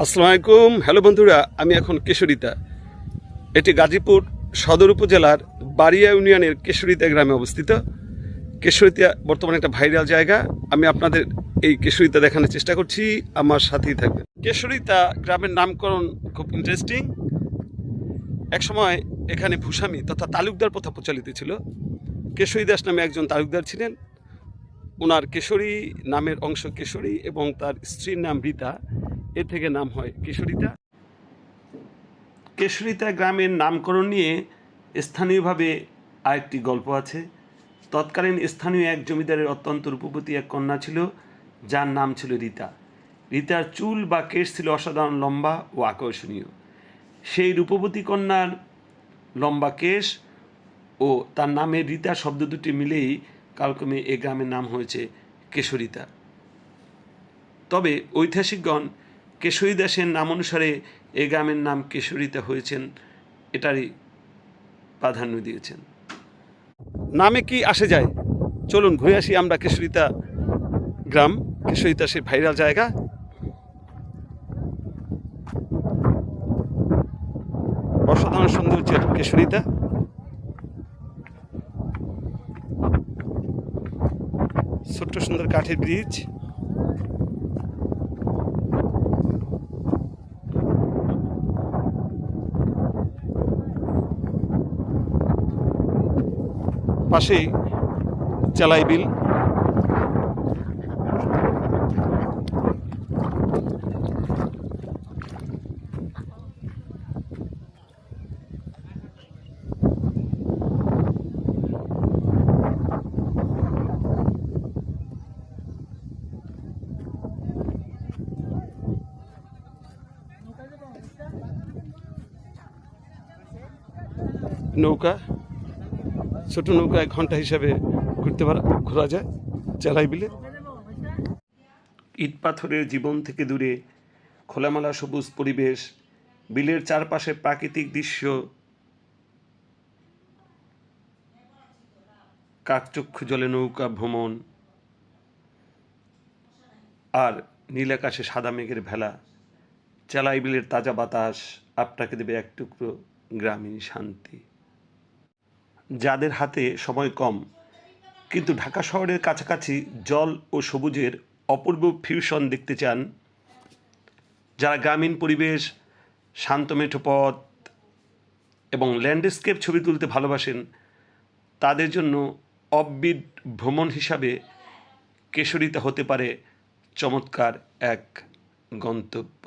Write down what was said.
আসসালামু আলাইকুম। হ্যালো বন্ধুরা, আমি এখন কেশরিতা। এটি গাজীপুর সদর উপজেলার বাড়িয়া ইউনিয়নের কেশরিতা গ্রামে অবস্থিত। কেশরিতা বর্তমানে একটা ভাইরাল জায়গা। আমি আপনাদের এই কেশরিতা দেখানোর চেষ্টা করছি, আমার সাথেই থাকবেন। কেশরিতা গ্রামের নামকরণ খুব ইন্টারেস্টিং। একসময় এখানে ভূস্বামী তথা তালুকদার প্রথা প্রচলিত ছিল। কেশরী দাস নামে একজন তালুকদার ছিলেন। ওনার কেশরী নামের অংশ কেশরী এবং তার স্ত্রীর নাম রীতা, এ থেকে নাম হয় কেশরিতা। কেশরিতা গ্রামের নামকরণ নিয়ে স্থানীয়ভাবে আরেকটি গল্প আছে। তৎকালীন স্থানীয় এক জমিদারের অত্যন্ত রূপবতী এক কন্যা ছিল, যার নাম ছিল রীতা। রীতার চুল বা কেশ ছিল অসাধারণ লম্বা ও আকর্ষণীয়। সেই রূপবতী কন্যার লম্বা কেশ ও তার নামে রীতা শব্দ দুটি মিলেই কালক্রমে এ গ্রামের নাম হয়েছে কেশরিতা। তবে ঐতিহাসিকগণ কেশরী দাসের নাম অনুসারে এ গ্রামের নাম কেশরিতা হয়েছেন এটারই প্রাধান্য দিয়েছেন। নামে কি আসে যায়, চলুন ঘুরে আসি আমরা কেশরিতা গ্রাম। কেশরিতা সেই ভাইরাল জায়গা। অসাধারণ সৌন্দর্যের কেশরিতা। ছোট্ট সুন্দর কাঠের ব্রিজ, পাশেই চেলাই বিল। নৌকা, ছোট নৌকা 1 ঘন্টা হিসাবে ঘোরা যায় চেলাই বিলে। ইট পাথরের জীবন থেকে দূরে খোলামেলা সবুজ পরিবেশ, বিলের চারপাশে প্রাকৃতিক দৃশ্য, কাকচক্ষু জলে নৌকা ভ্রমণ আর নীল আকাশে সাদা মেঘের ভেলা। চেলাই বিলের তাজা বাতাস আপনাকে দেবে এক টুকরো গ্রামীণ শান্তি। যাদের হাতে সময় কম কিন্তু ঢাকা শহরের কাছাকাছি জল ও সবুজের অপূর্ব ফিউশন দেখতে চান, যারা গ্রামীণ পরিবেশ, শান্ত মেঠো পথ এবং ল্যান্ডস্কেপ ছবি তুলতে ভালোবাসেন, তাদের জন্য অফবিট ভ্রমণ হিসাবে কেশরিতা হতে পারে চমৎকার এক গন্তব্য।